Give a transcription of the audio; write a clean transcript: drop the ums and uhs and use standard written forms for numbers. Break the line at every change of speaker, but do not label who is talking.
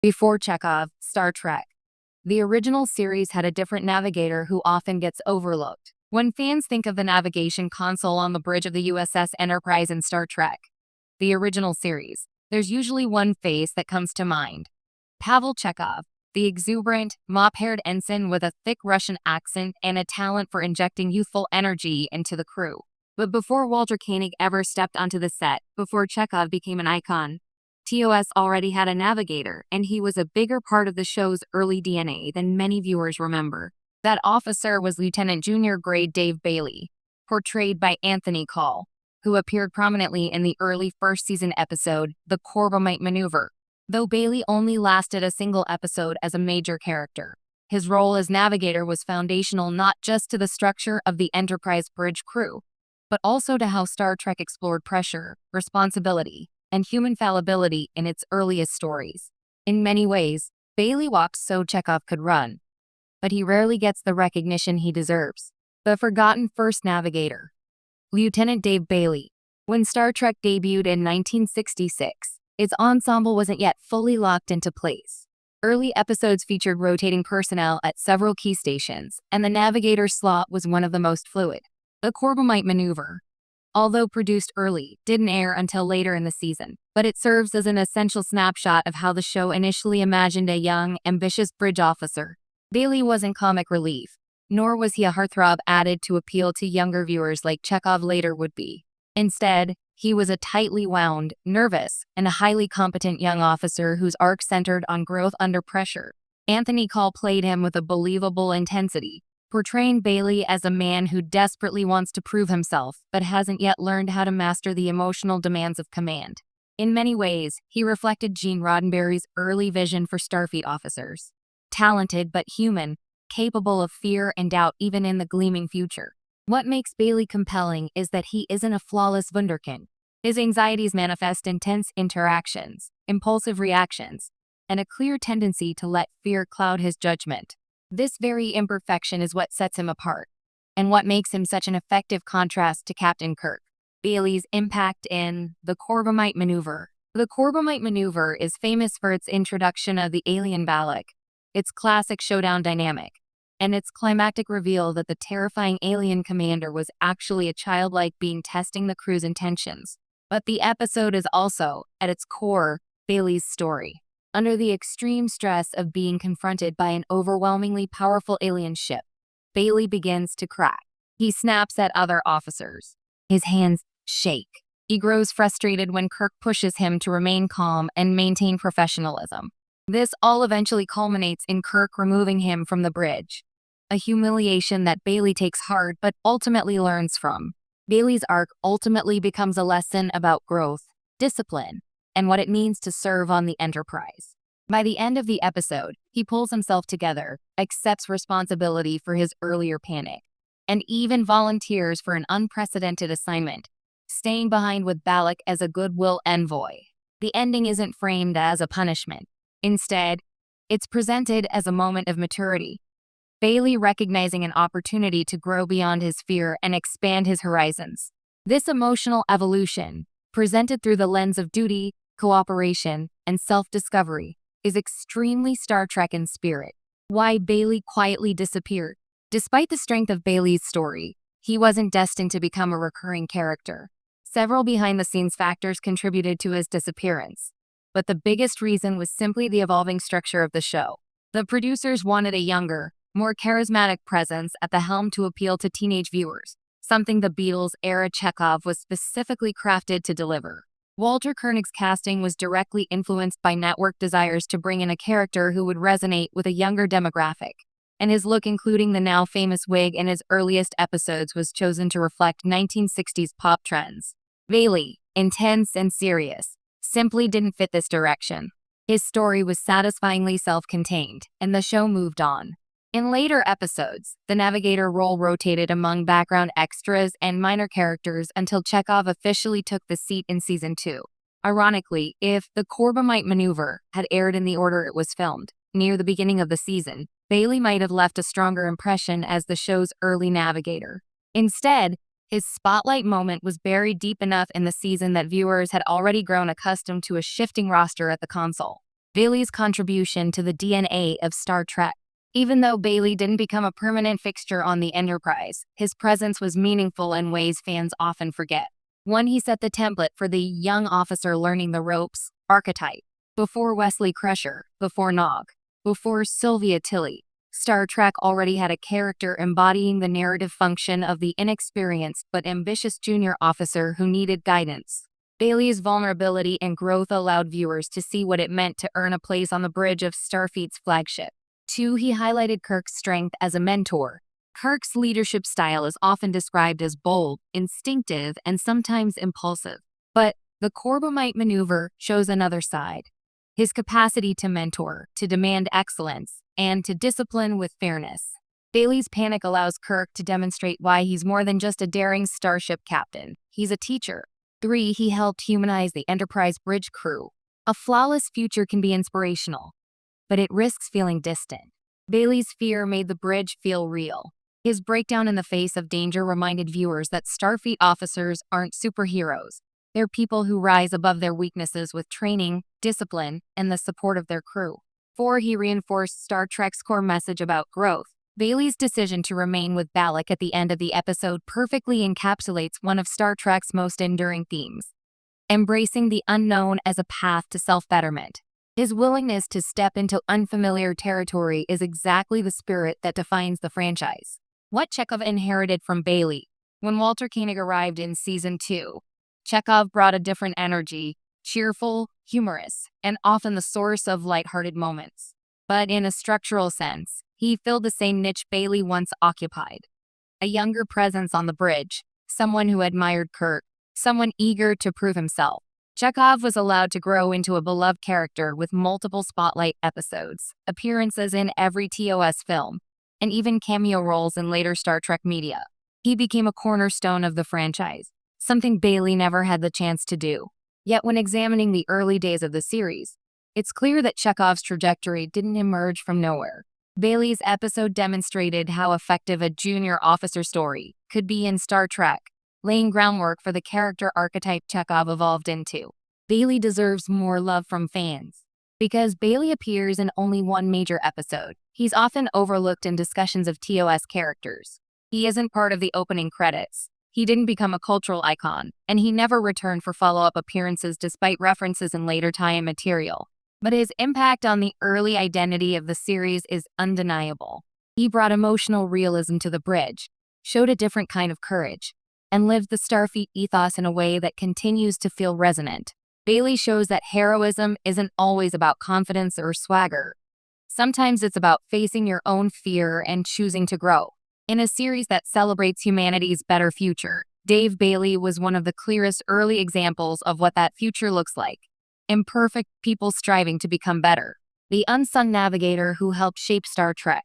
Before Chekov, Star Trek. The original series had a different navigator who often gets overlooked. When fans think of the navigation console on the bridge of the USS Enterprise in Star Trek, the original series, there's usually one face that comes to mind. Pavel Chekov, the exuberant, mop-haired ensign with a thick Russian accent and a talent for injecting youthful energy into the crew. But before Walter Koenig ever stepped onto the set, before Chekov became an icon, TOS already had a navigator, and he was a bigger part of the show's early DNA than many viewers remember. That officer was Lieutenant Junior Grade Dave Bailey, portrayed by Anthony Call, who appeared prominently in the early first season episode, The Corbomite Maneuver. Though Bailey only lasted a single episode as a major character, his role as navigator was foundational not just to the structure of the Enterprise bridge crew, but also to how Star Trek explored pressure, responsibility, and human fallibility in its earliest stories. In many ways, Bailey walked so Chekov could run, but he rarely gets the recognition he deserves. The forgotten first navigator, Lieutenant Dave Bailey. When Star Trek debuted in 1966, its ensemble wasn't yet fully locked into place. Early episodes featured rotating personnel at several key stations, and the navigator slot was one of the most fluid. The Corbomite Maneuver, although produced early, didn't air until later in the season, but it serves as an essential snapshot of how the show initially imagined a young, ambitious bridge officer. Bailey wasn't comic relief, nor was he a heartthrob added to appeal to younger viewers like Chekov later would be. Instead, he was a tightly wound, nervous, and a highly competent young officer whose arc centered on growth under pressure. Anthony Call played him with a believable intensity, portraying Bailey as a man who desperately wants to prove himself but hasn't yet learned how to master the emotional demands of command. In many ways, he reflected Gene Roddenberry's early vision for Starfleet officers. Talented but human, capable of fear and doubt even in the gleaming future. What makes Bailey compelling is that he isn't a flawless wunderkind. His anxieties manifest in tense interactions, impulsive reactions, and a clear tendency to let fear cloud his judgment. This very imperfection is what sets him apart, and what makes him such an effective contrast to Captain Kirk. Bailey's impact in The Corbomite Maneuver. The Corbomite Maneuver is famous for its introduction of the alien Balak, its classic showdown dynamic, and its climactic reveal that the terrifying alien commander was actually a childlike being testing the crew's intentions. But the episode is also, at its core, Bailey's story. Under the extreme stress of being confronted by an overwhelmingly powerful alien ship, Bailey begins to crack. He snaps at other officers. His hands shake. He grows frustrated when Kirk pushes him to remain calm and maintain professionalism. This all eventually culminates in Kirk removing him from the bridge, a humiliation that Bailey takes hard but ultimately learns from. Bailey's arc ultimately becomes a lesson about growth, discipline, and what it means to serve on the Enterprise. By the end of the episode, he pulls himself together, accepts responsibility for his earlier panic, and even volunteers for an unprecedented assignment, staying behind with Balak as a goodwill envoy. The ending isn't framed as a punishment. Instead, it's presented as a moment of maturity. Bailey recognizing an opportunity to grow beyond his fear and expand his horizons. This emotional evolution, presented through the lens of duty, cooperation, and self-discovery, is extremely Star Trek in spirit. Why Bailey quietly disappeared. Despite the strength of Bailey's story, he wasn't destined to become a recurring character. Several behind-the-scenes factors contributed to his disappearance, but the biggest reason was simply the evolving structure of the show. The producers wanted a younger, more charismatic presence at the helm to appeal to teenage viewers, something the Beatles-era Chekov was specifically crafted to deliver. Walter Koenig's casting was directly influenced by network desires to bring in a character who would resonate with a younger demographic, and his look, including the now famous wig in his earliest episodes, was chosen to reflect 1960s pop trends. Bailey, intense and serious, simply didn't fit this direction. His story was satisfyingly self-contained, and the show moved on. In later episodes, the navigator role rotated among background extras and minor characters until Chekov officially took the seat in Season 2. Ironically, if The Corbomite Maneuver had aired in the order it was filmed, near the beginning of the season, Bailey might have left a stronger impression as the show's early navigator. Instead, his spotlight moment was buried deep enough in the season that viewers had already grown accustomed to a shifting roster at the console. Bailey's contribution to the DNA of Star Trek. Even though Bailey didn't become a permanent fixture on the Enterprise, his presence was meaningful in ways fans often forget. One, he set the template for the young officer learning the ropes archetype. Before Wesley Crusher, before Nog, before Sylvia Tilly, Star Trek already had a character embodying the narrative function of the inexperienced but ambitious junior officer who needed guidance. Bailey's vulnerability and growth allowed viewers to see what it meant to earn a place on the bridge of Starfleet's flagship. 2. He highlighted Kirk's strength as a mentor. Kirk's leadership style is often described as bold, instinctive, and sometimes impulsive. But the Corbomite maneuver shows another side. His capacity to mentor, to demand excellence, and to discipline with fairness. Bailey's panic allows Kirk to demonstrate why he's more than just a daring starship captain. He's a teacher. 3. He helped humanize the Enterprise bridge crew. A flawless future can be inspirational, but it risks feeling distant. Bailey's fear made the bridge feel real. His breakdown in the face of danger reminded viewers that Starfleet officers aren't superheroes. They're people who rise above their weaknesses with training, discipline, and the support of their crew. 4. He reinforced Star Trek's core message about growth. Bailey's decision to remain with Balak at the end of the episode perfectly encapsulates one of Star Trek's most enduring themes: embracing the unknown as a path to self-betterment. His willingness to step into unfamiliar territory is exactly the spirit that defines the franchise. What Chekov inherited from Bailey. When Walter Koenig arrived in Season 2, Chekov brought a different energy, cheerful, humorous, and often the source of lighthearted moments. But in a structural sense, he filled the same niche Bailey once occupied. A younger presence on the bridge, someone who admired Kirk, someone eager to prove himself. Chekov was allowed to grow into a beloved character with multiple spotlight episodes, appearances in every TOS film, and even cameo roles in later Star Trek media. He became a cornerstone of the franchise, something Bailey never had the chance to do. Yet when examining the early days of the series, it's clear that Chekov's trajectory didn't emerge from nowhere. Bailey's episode demonstrated how effective a junior officer story could be in Star Trek, laying groundwork for the character archetype Chekov evolved into. Bailey deserves more love from fans. Because Bailey appears in only one major episode, he's often overlooked in discussions of TOS characters. He isn't part of the opening credits. He didn't become a cultural icon, and he never returned for follow-up appearances despite references in later tie-in material. But his impact on the early identity of the series is undeniable. He brought emotional realism to the bridge, showed a different kind of courage, and lived the Starfleet ethos in a way that continues to feel resonant. Bailey shows that heroism isn't always about confidence or swagger. Sometimes it's about facing your own fear and choosing to grow. In a series that celebrates humanity's better future, Dave Bailey was one of the clearest early examples of what that future looks like. Imperfect people striving to become better. The unsung navigator who helped shape Star Trek.